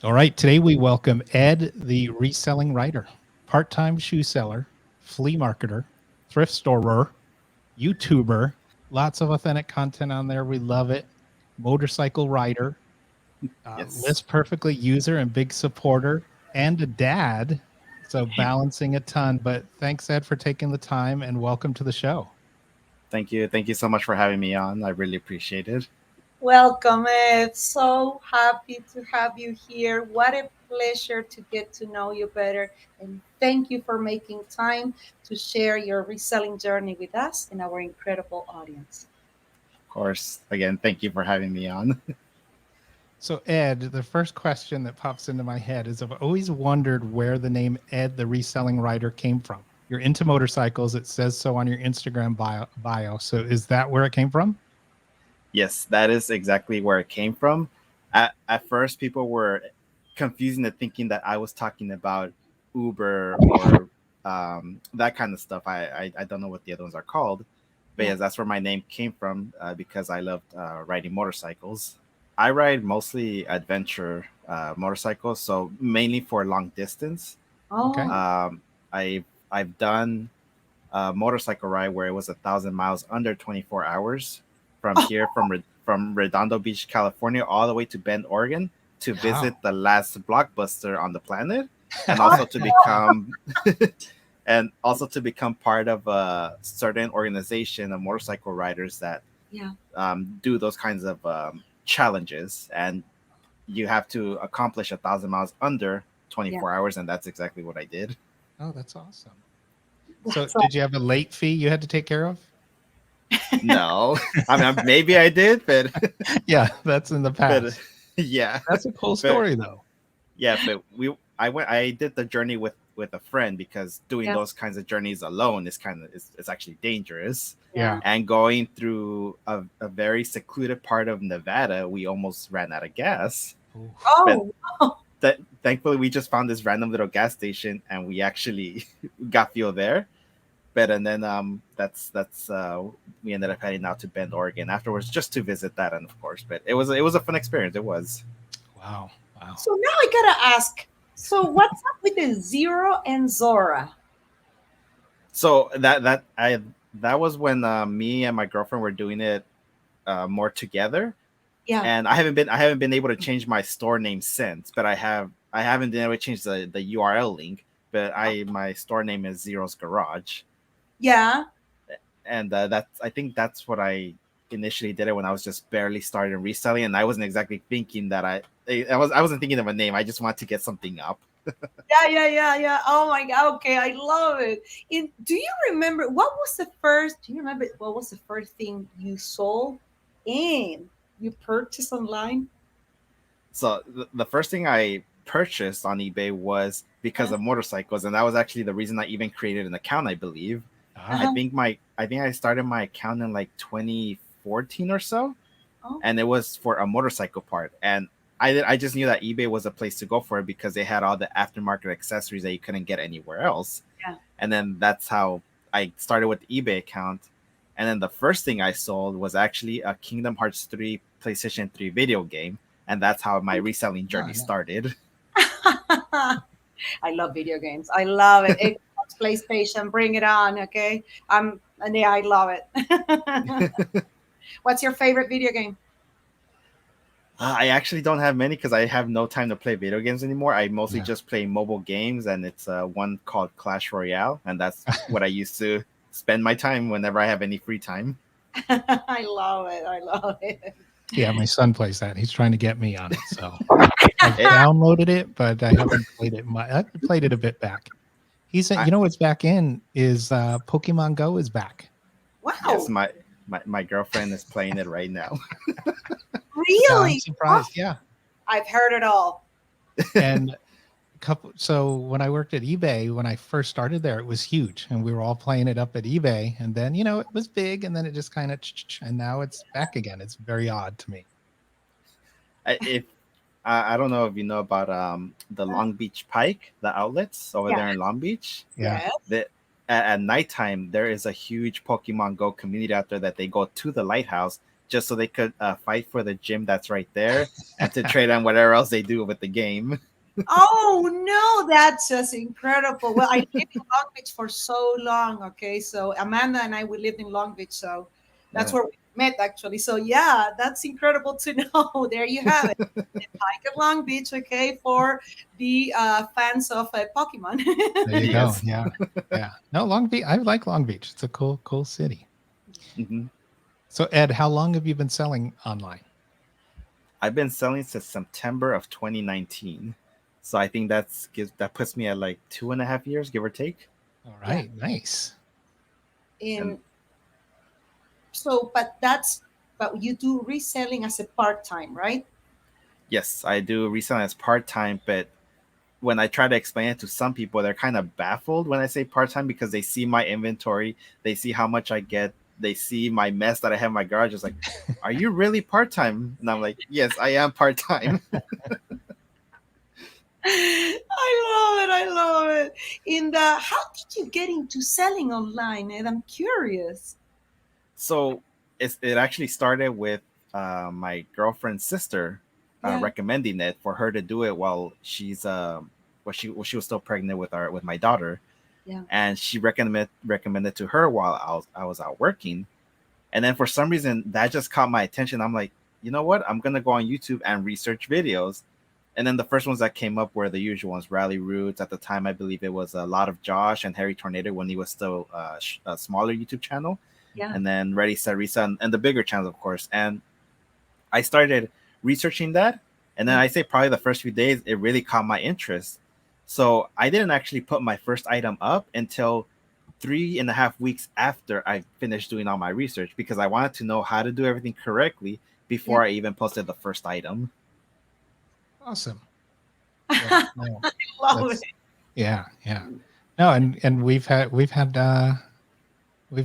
All right, today we welcome Ed the Reselling Rider, part-time shoe seller, flea marketer, thrift storer, YouTuber, lots of authentic content on there. We love it. Motorcycle rider, Yes. list perfectly user and big supporter, and a dad. So balancing a ton. But thanks, Ed, for taking the time and welcome to the show. Thank you. Thank you so much for having me on. I really appreciate it. Welcome, Ed. So happy to have you here. What a pleasure to get to know you better. And thank you for making time to share your reselling journey with us and our incredible audience. Of course. Again, thank you for having me on. So, Ed, the first question that pops into my head is I've always wondered where the name Ed the Reselling Rider came from. You're into motorcycles. It says so on your Instagram bio. So, is that where it came from? Yes, that is exactly where it came from. At first, people were confusing it, thinking that I was talking about Uber or that kind of stuff. I don't know what the other ones are called, but Yeah. yes, that's where my name came from because I loved riding motorcycles. I ride mostly adventure motorcycles, so mainly for long distance. Okay. Oh, I've done a motorcycle ride where it was 1,000 miles under 24 hours from here from Redondo Beach, California, all the way to Bend, Oregon, to Wow. visit the last blockbuster on the planet, and also to oh, become and also to become part of a certain organization of motorcycle riders that yeah, do those kinds of challenges, and you have to accomplish 1,000 miles under yeah. 24 hours, and that's exactly what I did. Oh, that's awesome. So, That's did you have a late fee you had to take care of? No, I mean maybe I did, but Yeah, that's in the but past. yeah, That's a cool but story, though. yeah, but I did the journey with a friend because doing yeah, those kinds of journeys alone is it's actually dangerous. yeah. Yeah. And going through a very secluded part of Nevada, we almost ran out of gas. Oof. But Oh, wow. thankfully, we just found this random little gas station, and we actually got fuel there. But and then that's we ended up heading out to Bend, Oregon afterwards just to visit that, and of course, but it was a fun experience. It was. Wow. Wow. So now I gotta ask. So what's up with the Zero and Zora? So that was when me and my girlfriend were doing it more together, Yeah. and I haven't been able to change my store name since, but I haven't been able to change the URL link. But I my store name is Zero's Garage, Yeah. and that's I think that's what I initially did it when I was just barely starting reselling, and I wasn't exactly thinking that I wasn't thinking of a name. I just wanted to get something up. Yeah. Oh my God. Okay, I love it. Do you remember what was the first? Do you remember what was the first thing you sold and you purchased online? So the first thing I purchased on eBay was because Uh-huh. of motorcycles, and that was actually the reason I even created an account. I believe. I Ah, Uh-huh. think I started my account in like 2014 or so, Oh, and it was for a motorcycle part. And I just knew that eBay was a place to go for it because they had all the aftermarket accessories that you couldn't get anywhere else. yeah. And then that's how I started with the eBay account. And then the first thing I sold was actually a Kingdom Hearts 3 PlayStation 3 video game, and that's how my reselling ah, journey no. started. I love video games. I love it. Xbox, PlayStation, bring it on. Okay. And yeah, I love it. What's your favorite video game? I actually don't have many because I have no time to play video games anymore. I mostly Yeah. just play mobile games, and it's one called Clash Royale, and that's what I used to spend my time whenever I have any free time. I love it. I love it. Yeah, my son plays that. He's trying to get me on it. So I've It, downloaded it, but I haven't played it. I played it a bit back. I, You know what's back in is Pokemon Go is back. yes, Wow. my girlfriend is playing it right now. Yeah, I'm Really? Oh, surprised. Yeah. I've heard it all. And so when I worked at eBay, when I first started there, it was huge and we were all playing it up at eBay. And then, it was big and then it just kind of, and now it's back again. It's very odd to me. If I don't know if you know about the Long Beach Pike, the outlets over Yeah. there in Long Beach. Yeah. Yes. That at nighttime there is a huge Pokemon Go community out there that they go to the lighthouse just so they could fight for the gym that's right there and to trade on whatever else they do with the game. Oh no, that's just incredible. Well, I lived in Long Beach for so long. Okay, so Amanda and I we lived in Long Beach, so that's Uh, where we met actually. So yeah, that's incredible to know. There you have it. Hike at Long Beach, okay, for the fans of Pokemon. There you go. yes. Yeah. Yeah. No, Long Beach. I like Long Beach. It's a cool city. hmm So Ed, how long have you been selling online? I've been selling since September of 2019. So I think that puts me at like 2.5 years, give or take. All Yeah. right. Nice. And In so, but you do reselling as a part time, right? yes, I do reselling as part time, but when I try to explain it to some people, they're kind of baffled when I say part time because they see my inventory, they see how much I get, they see my mess that I have in my garage. It's like, are you really part time? And I'm like, yes, I am part time. I love it. I love it. In the how did you get into selling online? And I'm curious. So it actually started with my girlfriend's sister Yeah, recommending it for her to do it while she was still pregnant with my daughter, yeah, and she recommended to her while I was out working. And then for some reason that just caught my attention. I'm like, you know what? I'm gonna go on YouTube and research videos. And then the first ones that came up were the usual ones: Rally Roots. At the time, I believe it was a lot of Josh and Harry Tornado when he was still a smaller YouTube channel. yeah, And then Ready Set Reset and the bigger channels, of course. And I started researching that. And then yeah. I say probably the first few days, it really caught my interest. So I didn't actually put my first item up until 3.5 weeks after I finished doing all my research because I wanted to know how to do everything correctly Yeah. before I even posted the first item. Awesome. Yeah. I No, love it. that's yeah. No, and we've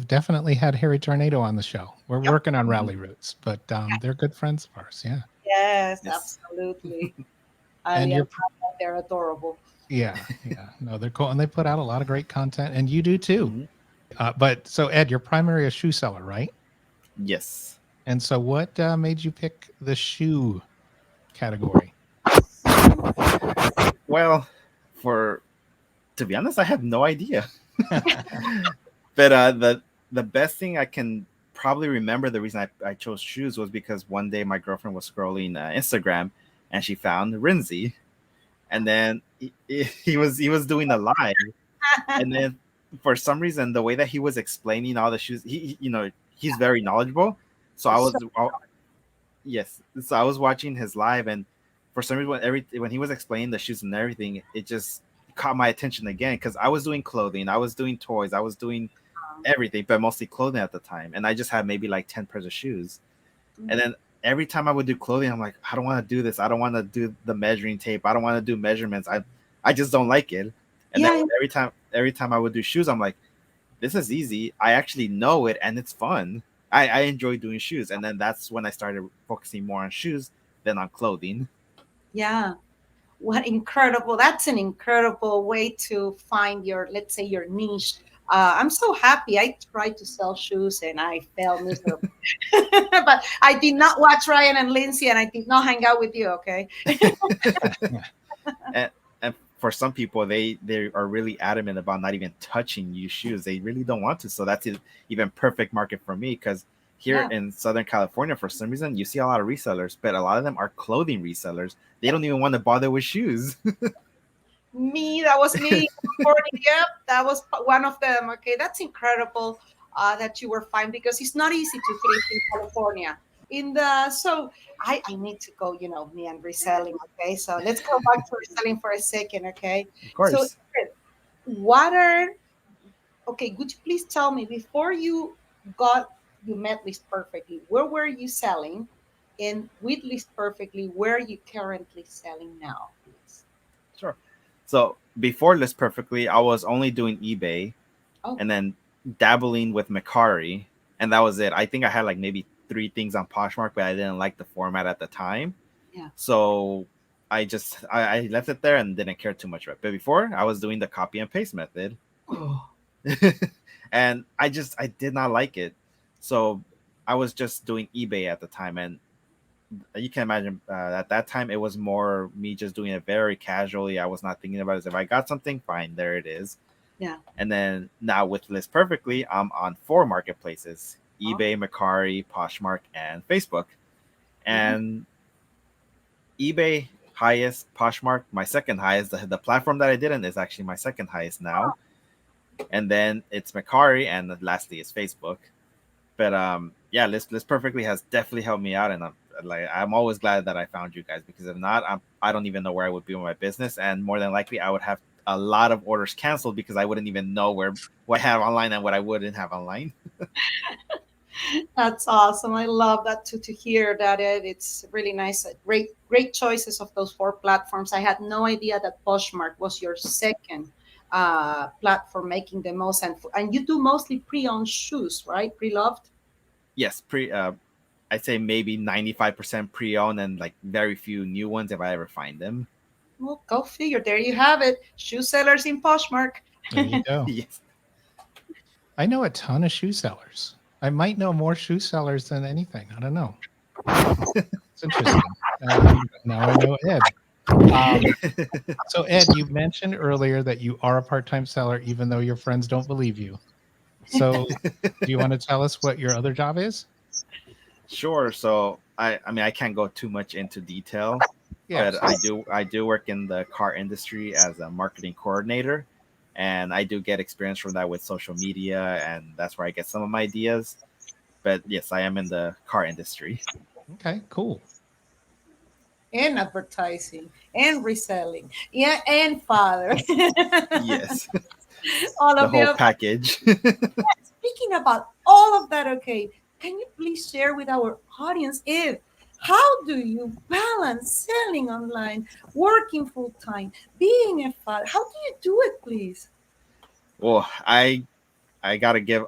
definitely had Harry Tornado on the show. We're Yep. working on Mhm. Rally Roots, but they're good friends of ours. Yeah. Yes, Yes. absolutely. And Yeah, you're they're adorable. yeah. No, they're cool, and they put out a lot of great content, and you do too. Mhm. But so Ed, you're primarily a shoe seller, right? Yes. And so, what made you pick the shoe category? Well, for to be honest, I have no idea. But the best thing I can probably remember the reason I chose shoes was because one day my girlfriend was scrolling Instagram and she found Rinzi, and then he was doing a live, and then for some reason the way that he was explaining all the shoes, he's very knowledgeable. So So, yes, so I was watching his live, and for some reason when he was explaining the shoes and everything, it just caught my attention again because I was doing clothing, I was doing toys, I was doing everything, but mostly clothing at the time. And I just had maybe like 10 pairs of shoes. And then every time I would do clothing, I'm like, I don't want to do this. I don't want to do the measuring tape. I don't want to do measurements. I just don't like it. And then yeah, every time I would do shoes, I'm like, this is easy. I actually know it and it's fun. I enjoy doing shoes. And then that's when I started focusing more on shoes than on clothing. yeah. What incredible. That's an incredible way to find your, let's say, your niche. I'm so happy. I tried to sell shoes and I fell miserable. But I did not watch Ryan and Lindsay and I did not hang out with you, okay? And for some people, they are really adamant about not even touching used shoes. They really don't want to. So that's even perfect market for me because here Yeah. in Southern California, for some reason, you see a lot of resellers, but a lot of them are clothing resellers. They don't even want to bother with shoes. Me, that was me. Yep, that was one of them. Okay, that's incredible that you were fine because it's not easy to thrive in California. In the so I need to go, me and reselling. Okay, so let's go back to reselling for a second. Okay, Of so course. what are okay? Would you please tell me before you met List Perfectly, where were you selling, and with List Perfectly, where are you currently selling now, please? Sure. So before List Perfectly, I was only doing eBay Oh, and then dabbling with Macari, and that was it. I think I had like maybe three things on Poshmark, but I didn't like the format at the time. yeah. So I left it there and didn't care too much about it. But before I was doing the copy and paste method, Oh. and I did not like it. So I was just doing eBay at the time, and you can imagine at that time it was more me just doing it very casually. I was not thinking about it. If I got something, fine, there it is. Yeah. And then now with List Perfectly, I'm on 4 marketplaces: Oh, eBay, Mercari, Poshmark, and Facebook. yeah. And eBay highest, Poshmark my second highest. The platform that I did in is actually my second highest now. And then it's Mercari, and lastly is Facebook. But yeah, List Perfectly has definitely helped me out, and I'm always glad that I found you guys, because if not, I don't even know where I would be with my business, and more than likely I would have a lot of orders canceled because I wouldn't even know where what I have online and what I wouldn't have online. That's awesome. I love that to hear that, Ed. It's really nice. Great choices of those four platforms. I had no idea that Poshmark was your second platform making the most. And you do mostly pre-owned shoes, right? Pre-loved. Yes, I'd say maybe 95% pre-owned and like very few new ones if I ever find them. Well, go figure. There you have it. Shoe sellers in Poshmark. There you go. Yes. I know a ton of shoe sellers. I might know more shoe sellers than anything. I don't know. It's interesting. Now I know Ed. Um, so, Ed, you mentioned earlier that you are a part-time seller, even though your friends don't believe you. So, do you want to tell us what your other job is? Sure. So I mean I can't go too much into detail, Yeah. but I do work in the car industry as a marketing coordinator, and I do get experience from that with social media, and that's where I get some of my ideas. But yes, I am in the car industry. Okay. Cool. And advertising and reselling. Yeah, and father. Yes, All the of the whole above. package. Speaking about all of that, okay, can you please share with our audience if how do you balance selling online, working full time, being a father? How do you do it, please? Well, I gotta give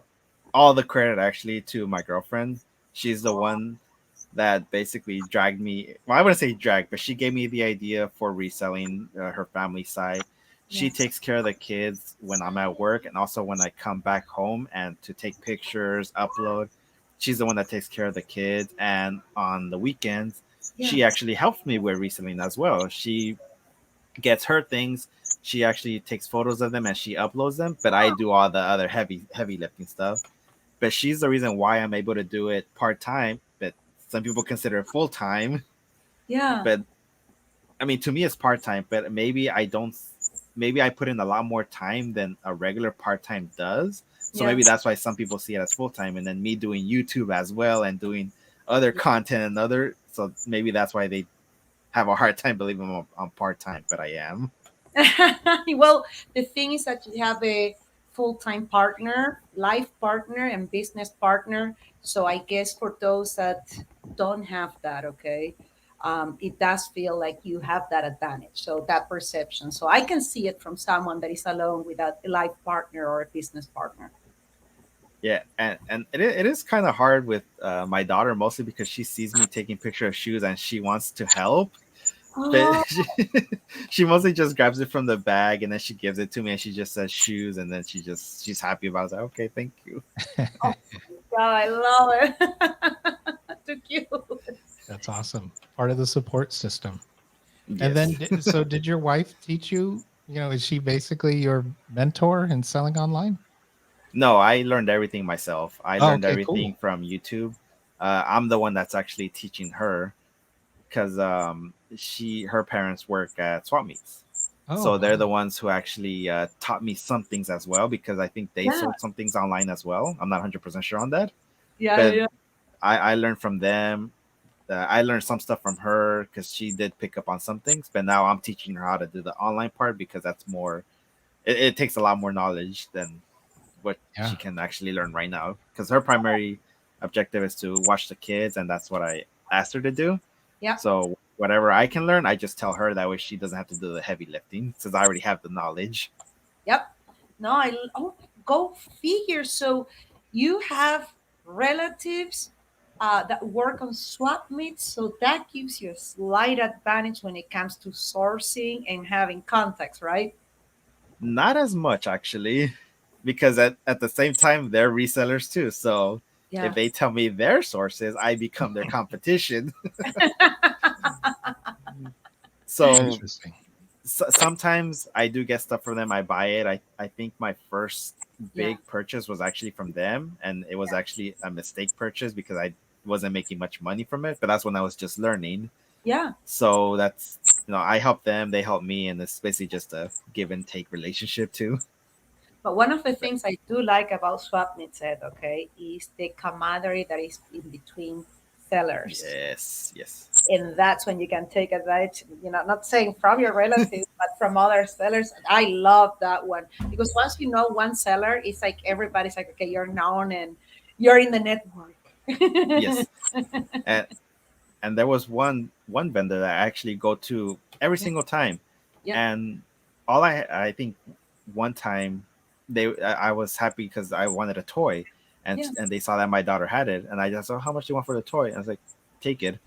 all the credit actually to my girlfriend. She's the one that basically dragged me. Well, I wouldn't say drag, but she gave me the idea for reselling her family side. She Yes. takes care of the kids when I'm at work, and also when I come back home and to take pictures, upload. She's the one that takes care of the kids, and on the weekends, she Yes. actually helps me with reselling as well. She gets her things. She actually takes photos of them and she uploads them, but I do all the other heavy lifting stuff. But she's the reason why I'm able to do it part time. But some people consider it full time. Yeah. But I mean, to me, it's part time. But maybe I don't. Maybe I put in a lot more time than a regular part time does. So maybe Yes. that's why some people see it as full time. And then me doing YouTube as well and doing other content and other. So maybe that's why they have a hard time believing I'm part time. But I am. Well, the thing is that you have a full-time partner, life partner, and business partner. So I guess for those that don't have that, okay, it does feel like you have that advantage. So that perception. So I can see it from someone that is alone without a life partner or a business partner. Yeah, and it is kind of hard with my daughter, mostly because she sees me taking picture of shoes and she wants to help, but Oh, she mostly just grabs it from the bag and then she gives it to me and she just says shoes and then she's happy about it. I was like, okay, thank you. God, I love it. Too cute. That's awesome. Part of the support system. And then, Yes. so did your wife teach you? Is she basically your mentor in selling online? No, I learned everything myself. I Oh, learned okay, everything cool. from YouTube. I'm the one that's actually teaching her because her parents work at swap meets. Oh, So they're wow. the ones who actually taught me some things as well, because I think they Yeah, sold some things online as well. I'm not 100% sure on that, yeah, but yeah. I learned from them. I learned some stuff from her because she did pick up on some things, but now I'm teaching her how to do the online part because that's more. It takes a lot more knowledge than what she Yeah. can actually learn right now, because her primary objective is to watch the kids, and that's what I asked her to do. Yeah. So whatever I can learn, I just tell her, that way she doesn't have to do the heavy lifting since I already have the knowledge. Yep. No, oh, go figure. So you have relatives that work on swap meets, so that gives you a slight advantage when it comes to sourcing and having contacts, right? Not as much actually, because at the same time they're resellers too. So If Yeah. they tell me their sources, I become their competition. So Interesting. sometimes I do get stuff from them. I buy it. I think my first Yeah. big purchase was actually from them, and it was actually a mistake purchase because I wasn't making much money from it. But that's when I was just learning. Yeah. So that's, I help them, they help me, and it's basically just a give and take relationship too. But one of the But things I do like about swap meets, Ed, okay, is the camaraderie that is in between sellers. yes, yes, And that's when you can take advantage, not saying from your relatives, but from other sellers. I love that one because once you know one seller, it's like everybody's like, okay, you're known and you're in the network. yes. And there was one vendor that I actually go to every Yeah, single time, yeah, and all I think one time I was happy because I wanted a toy, and yeah, they saw that my daughter had it, and I just said, how much do you want for the toy? And I was like, take it.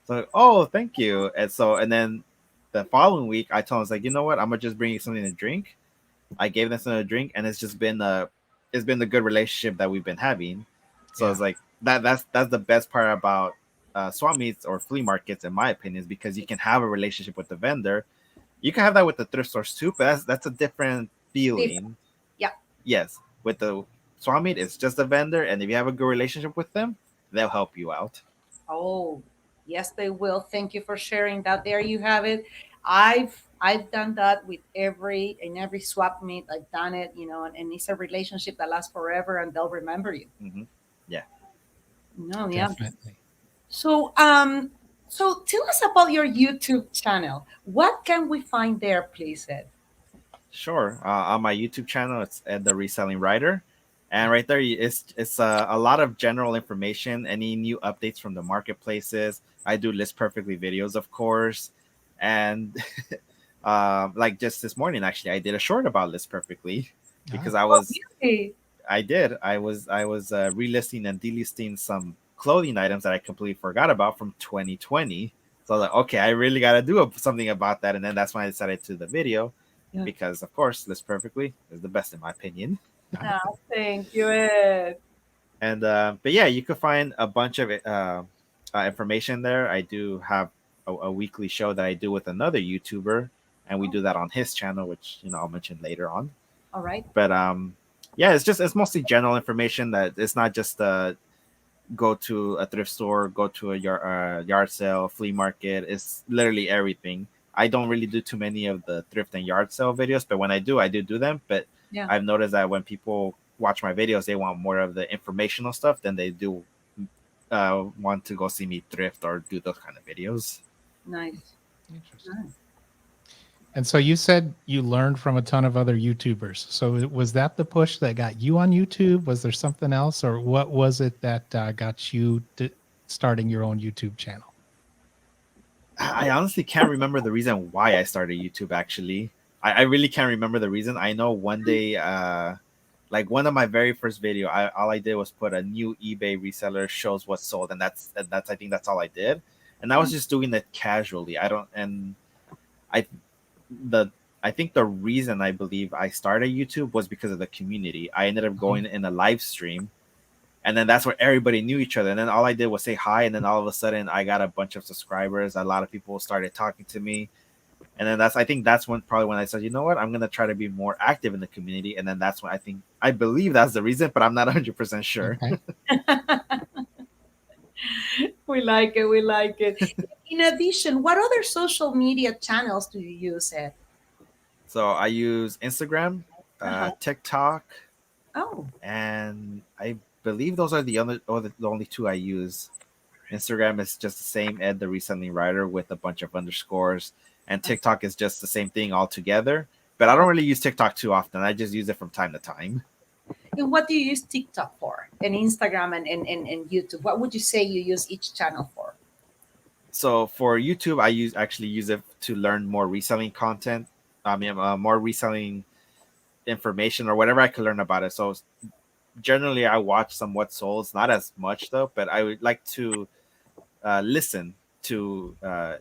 So like, oh, thank you. And then the following week I told him, I was like, you know what, I'm gonna just bring you something to drink. I gave them something to drink, and it's been the good relationship that we've been having. So Yeah. it's like that's the best part about swap meets or flea markets, in my opinion, is because you can have a relationship with the vendor. You can have that with the thrift stores too, but that's a different different. feeling. Yeah. Yes, with the swap meet, it's just a vendor, and if you have a good relationship with them, they'll help you out. Oh, yes, they will. Thank you for sharing that. There you have it. I've done that with every swap meet. I've done it, and it's a relationship that lasts forever, and they'll remember you. Hmm. Yeah. No, yeah. Definitely. So, so tell us about your YouTube channel. What can we find there, please, Ed? Sure. On my YouTube channel, it's Ed the Reselling Rider, and right there, it's a lot of general information. Any new updates from the marketplaces. I do list perfectly videos, of course, and like just this morning, actually, I did a short about list perfectly because Ah, Oh, really? I did. I was relisting and delisting some clothing items that I completely forgot about from 2020. So I was like, okay, I really got to do something about that. And then that's when I decided to do the video, Yeah. because of course, List Perfectly is the best in my opinion. Ah, thank you, Ed. And but yeah, you could find a bunch of information there. I do have a weekly show that I do with another YouTuber, and we Oh, do that on his channel, which I'll mention later on. all right. But yeah, it's mostly general information, that it's not just go to a thrift store, go to a yard sale, flea market. It's literally everything. I don't really do too many of the thrift and yard sale videos, but when I do them. But Yeah. I've noticed that when people watch my videos, they want more of the informational stuff than they do want to go see me thrift or do those kind of videos. Nice. interesting. Nice. And so you said you learned from a ton of other YouTubers. So was that the push that got you on YouTube? Was there something else, or what was it that got you starting your own YouTube channel? I honestly can't remember the reason why I started YouTube. Actually, I really can't remember the reason. I know one day, like one of my very first video, all I did was put a new eBay reseller shows what's sold, and that's I think that's all I did, and I was just doing it casually. I don't, and I the I think the reason I believe I started YouTube was because of the community. I ended up Mhm. going in a live stream, and then that's where everybody knew each other. And then all I did was say hi, and then all of a sudden I got a bunch of subscribers. A lot of people started talking to me, and then I think that's when probably when I said, you know what, I'm gonna try to be more active in the community. And then that's when I believe that's the reason, but I'm not 100% sure. Okay. We like it. We like it. In addition, what other social media channels do you use, Ed? So I use Instagram, Uh-huh. TikTok, Oh, and I believe those are the only two I use. Instagram is just the same Ed the Reselling Rider with a bunch of underscores, and TikTok is just the same thing altogether. But I don't really use TikTok too often. I just use it from time to time. and what do you use TikTok for? And Instagram and YouTube? What would you say you use each channel for? So for YouTube, I actually use it to learn more reselling content. I mean, more reselling information or whatever I could learn about it. So generally, I watch some what sold, not as much though, but I would like to listen to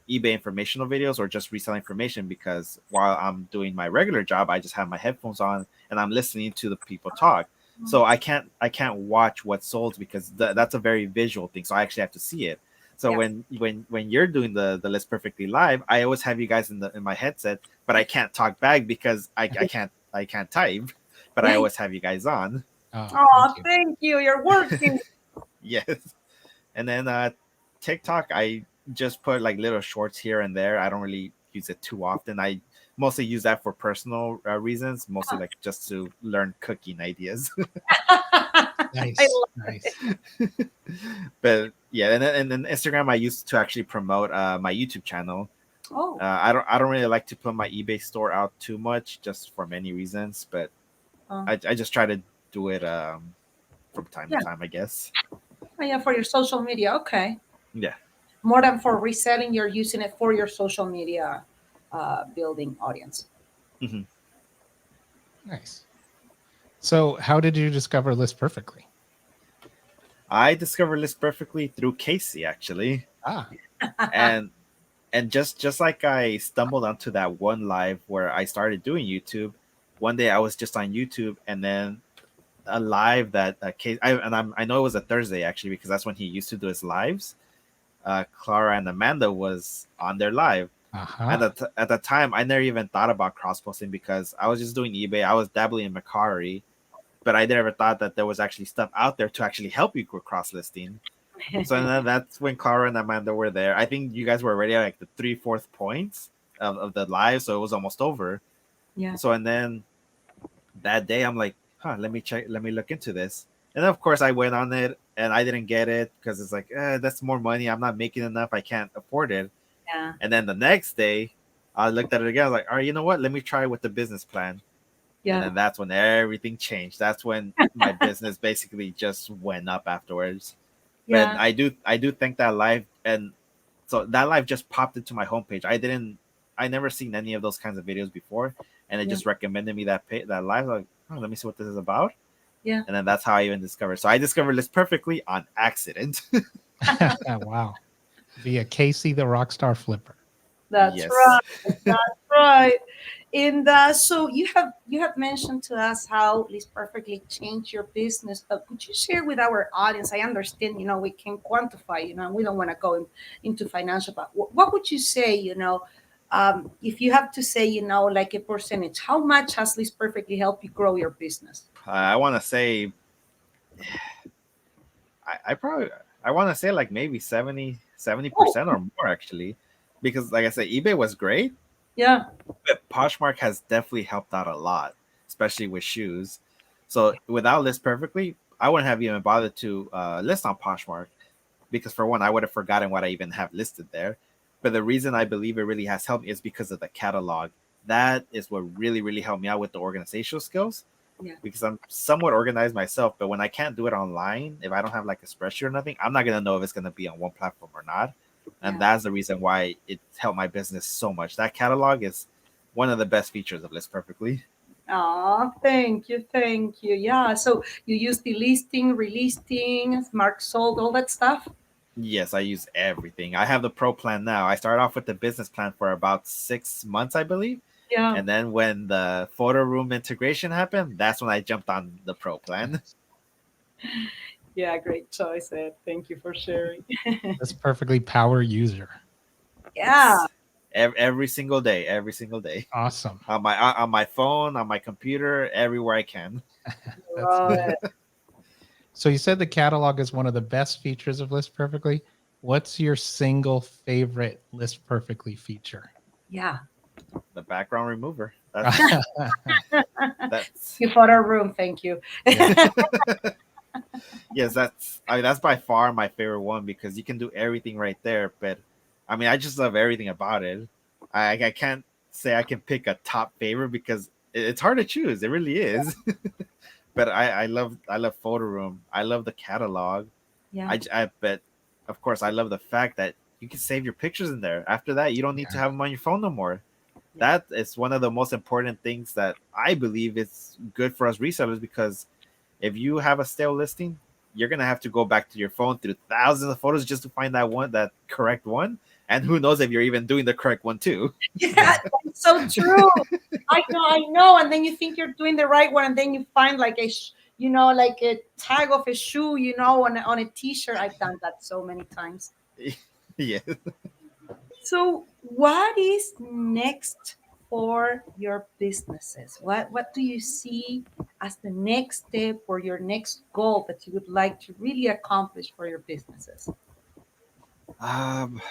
eBay informational videos or just reselling information, because while I'm doing my regular job, I just have my headphones on and I'm listening to the people talk. So I can't watch what's sold because that's a very visual thing. So I actually have to see it. So Yeah. when you're doing the list perfectly live, I always have you guys in my headset, but I can't talk back because I can't type, but I Right. always have you guys on. Oh, thank Oh, you. thank you. You're working. Yes. And then TikTok, I just put like little shorts here and there. I don't really use it too often. I mostly use that for personal reasons, mostly like just to learn cooking ideas. I Nice, love it. nice. But yeah, and then Instagram I used to actually promote my YouTube channel. Oh, I don't really like to put my eBay store out too much, just for many reasons. But oh, I just try to do it from time to yeah. time, I guess. Oh, yeah, for your social media. Okay. Yeah. More than for reselling, you're using it for your social media building audience. hmm Nice. So, how did you discover List Perfectly? I discovered this perfectly through Casey actually, Ah, and just like I stumbled onto that one live where I started doing YouTube. One day I was just on YouTube, and then a live that Casey, I know it was a Thursday actually because that's when he used to do his lives. Clara and Amanda was on their live. And aha. at the time, I never even thought about cross posting because I was just doing eBay. I was dabbling in Macari, but I never thought that there was actually stuff out there to actually help you with cross listing. So then that's when Clara and Amanda were there. I think you guys were already at like the 3/4 points of the live, so it was almost over. Yeah. So and then that day, I'm like, huh, let me check, let me look into this. And then, of course, I went on it and I didn't get it because it's like, that's more money. I'm not making enough. I can't afford it. Yeah. And then the next day, I looked at it again. I was like, all right, you know what? Let me try with the business plan. And Yeah. then that's when everything changed. That's when my business basically just went up afterwards. But Yeah. I do think that live, and so that live just popped into my homepage. I never seen any of those kinds of videos before, and it Yeah. just recommended me that live. Like, oh, let me see what this is about. Yeah. And then that's how I even discovered. So I discovered this perfectly on accident. Wow. Via Casey the Rockstar Flipper. That's Yes. right. That's right. And so you have mentioned to us how Liz perfectly changed your business. Could you share with our audience? I understand, we can quantify, we don't want to go into financial, but what would you say, if you have to say, like a percentage, how much has Liz perfectly helped you grow your business? I want to say I probably I want to say like maybe 70 Oh, percent or more actually, because like I said, eBay was great, yeah, but Poshmark has definitely helped out a lot, especially with shoes. So without List Perfectly, I wouldn't have even bothered to list on Poshmark because for one, I would have forgotten what I even have listed there. But the reason I believe it really has helped is because of the catalog. That is what really helped me out with the organizational skills yeah, because I'm somewhat organized myself. But when I can't do it online, if I don't have like a spreadsheet or nothing, I'm not gonna know if it's gonna be on one platform or not. And yeah. that's the reason why it helped my business so much. That catalog is one of the best features of List Perfectly. Oh, thank you, thank you. Yeah, so you use the listing, relisting, smart sold, all that stuff. Yes, I use everything. I have the pro plan now. I started off with the business plan for about 6 months, I believe. Yeah. And then when the photo room integration happened, that's when I jumped on the pro plan. Yeah, great choice, Ed. Thank you for sharing. List Perfectly power user. Yeah, Yes. Every single day, every single day. Awesome. On my phone, on my computer, everywhere I can. That's love neat. it. So you said the catalog is one of the best features of List Perfectly. What's your single favorite List Perfectly feature? Yeah. The background remover. Yeah. That's You photo room, thank you. yes, that's by far my favorite one because you can do everything right there. But I mean, I just love everything about it. I can't say I can pick a top favorite because it's hard to choose. It really is. But I love photo room. I love the catalog. Yeah. I bet, of course, I love the fact that you can save your pictures in there. After that, you don't need to Yeah. have them on your phone no more. Yeah. That is one of the most important things that I believe is good for us resellers because if you have a stale listing, you're gonna have to go back to your phone through thousands of photos just to find that correct one. And who knows if you're even doing the correct one too. Yeah, Yeah. that's so true. I know, I know. And then you think you're doing the right one, and then you find like like a tag of a shoe, on a t-shirt. I've done that so many times. Yeah. So, what is next for your businesses? What do you see as the next step or your next goal that you would like to really accomplish for your businesses? Um,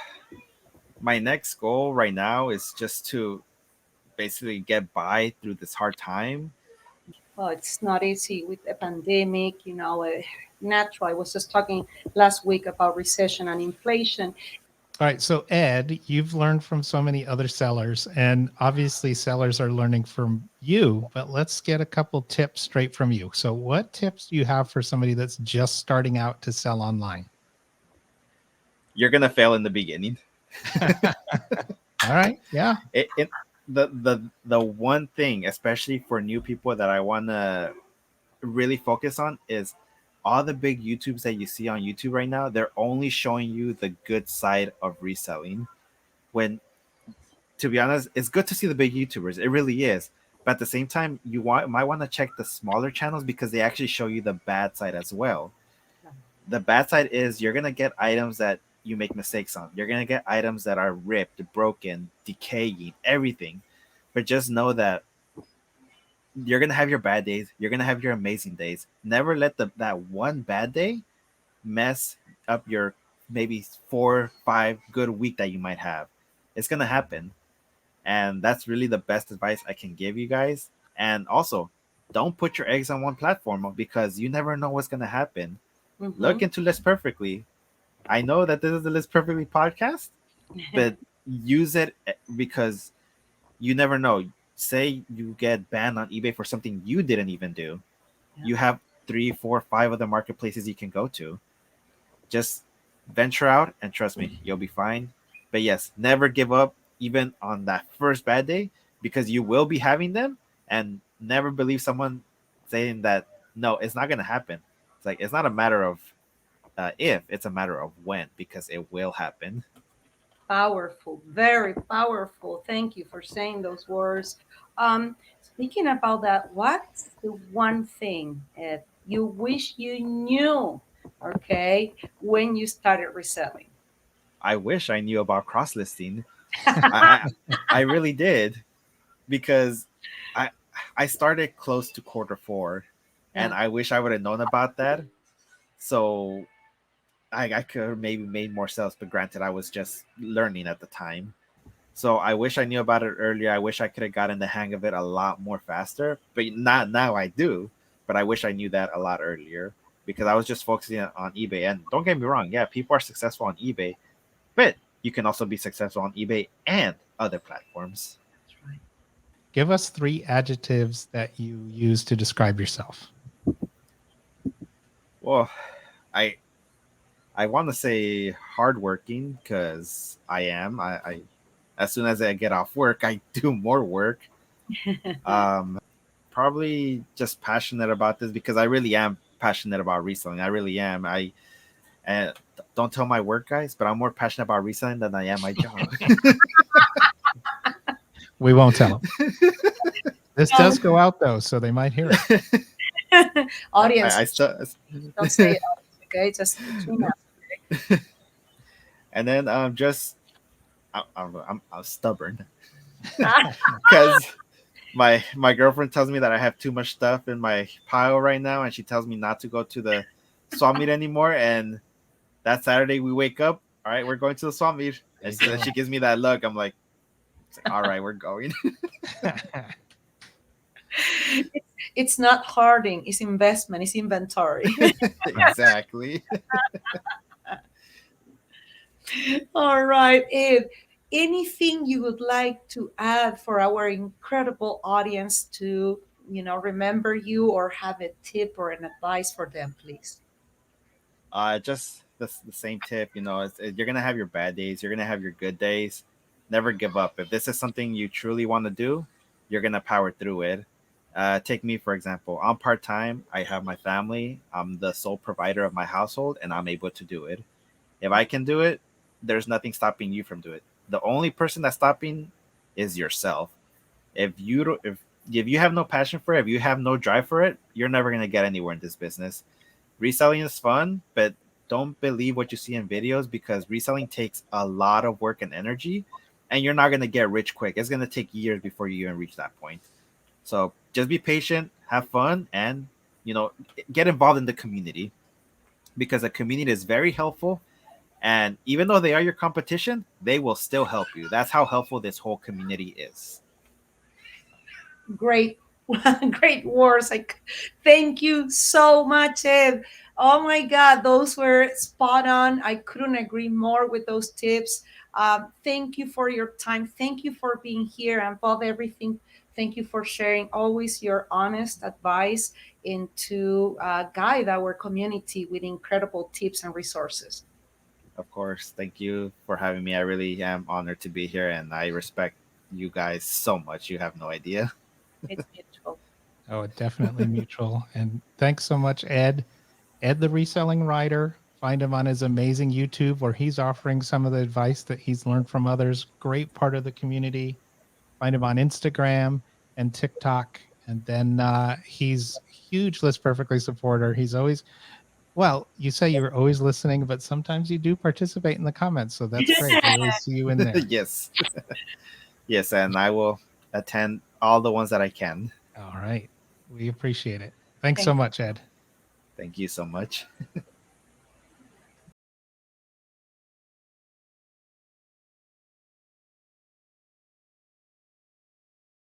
my next goal right now is just to basically get by through this hard time. Well, it's not easy with a pandemic, natural. I was just talking last week about recession and inflation. All right. So, Ed, you've learned from so many other sellers, and obviously, sellers are learning from you. But let's get a couple tips straight from you. So, what tips do you have for somebody that's just starting out to sell online? You're gonna fail in the beginning. All right. Yeah. It the one thing, especially for new people, that I wanna really focus on is all the big YouTubes that you see on YouTube right now. They're only showing you the good side of reselling. When, to be honest, it's good to see the big YouTubers. It really is. But at the same time, might want to check the smaller channels because they actually show you the bad side as well. The bad side is you're gonna get items that you make mistakes on. You're gonna get items that are ripped, broken, decaying, everything. But just know that you're gonna have your bad days. You're gonna have your amazing days. Never let that one bad day mess up your maybe 4, 5 good week that you might have. It's gonna happen, and that's really the best advice I can give you guys. And also, don't put your eggs on one platform because you never know what's gonna happen. Mm-hmm. Look into List Perfectly. I know that this is the List Perfectly podcast, but use it because you never know. Say you get banned on eBay for something you didn't even do. Yeah. You have 3, 4, 5 other marketplaces you can go to. Just venture out and trust me, you'll be fine. But yes, never give up even on that first bad day because you will be having them, and never believe someone saying that no, it's not going to happen. It's like it's not a matter of if, it's a matter of when because it will happen. Powerful, very powerful. Thank you for saying those words. Speaking about that, what's the one thing you wish you knew, okay, when you started reselling? I wish I knew about cross listing. I, I I really did because I I started close to quarter 4, and Yeah. I wish I would have known about that. So I could have maybe made more sales, but granted, I was just learning at the time. So I wish I knew about it earlier. I wish I could have gotten the hang of it a lot more faster, but not now. I do, but I wish I knew that a lot earlier because I was just focusing on eBay. And don't get me wrong, yeah, people are successful on eBay, but you can also be successful on eBay and other platforms. That's right. Give us 3 adjectives that you use to describe yourself. Well, I I want to say hardworking because I am. I as soon as I get off work, I do more work. Probably just passionate about this because I really am passionate about reselling. I really am. And don't tell my work guys, but I'm more passionate about reselling than I am my job. We won't tell them. This Um, does go out though, so they might hear it. audience, I still, don't say it, okay? Just between us. and then just I'm stubborn Okay? because my girlfriend tells me that I have too much stuff in my pile right now, and she tells me not to go to the swap meet anymore. And that Saturday we wake up, all right, we're going to the swap meet, There and you so then go. she gives me that look. I'm like, all right, we're going. It's not hoarding, it's investment, it's inventory. Exactly. All right, Ed, anything you would like to add for our incredible audience to, remember you or have a tip or an advice for them, please? Just the same tip, you're gonna have your bad days, you're gonna have your good days. Never give up. If this is something you truly want to do, you're gonna power through it. Take me for example. I'm part time. I have my family. I'm the sole provider of my household, and I'm able to do it. If I can do it, there's nothing stopping you from doing it. The only person that's stopping is yourself. If you don't, if if you have no passion for it, if you have no drive for it, you're never gonna get anywhere in this business. Reselling is fun, but don't believe what you see in videos, because reselling takes a lot of work and energy, and you're not gonna get rich quick. It's gonna take years before you even reach that point. So just be patient, have fun, and you know, get involved in the community, because the community is very helpful. And even though they are your competition, they will still help you. That's how helpful this whole community is. Great, great words. Like, thank you so much, Ed. Oh my God, those were spot on. I couldn't agree more with those tips. Thank you for your time. Thank you for being here. And above everything, thank you for sharing always your honest advice and to guide our community with incredible tips and resources. Of course, thank you for having me. I really am honored to be here, and I respect you guys so much. You have no idea. It's mutual. Oh, definitely mutual. And thanks so much, Ed. Ed the Reselling Rider. Find him on his amazing YouTube where he's offering some of the advice that he's learned from others. Great part of the community. Find him on Instagram and TikTok. And then he's huge List Perfectly supporter. He's always, well, you say you're always listening, but sometimes you do participate in the comments. So that's great. We always see you in there. Yes, yes, and I will attend all the ones that I can. All right. We appreciate it. Thanks Thank so much, Ed. Thank you so much.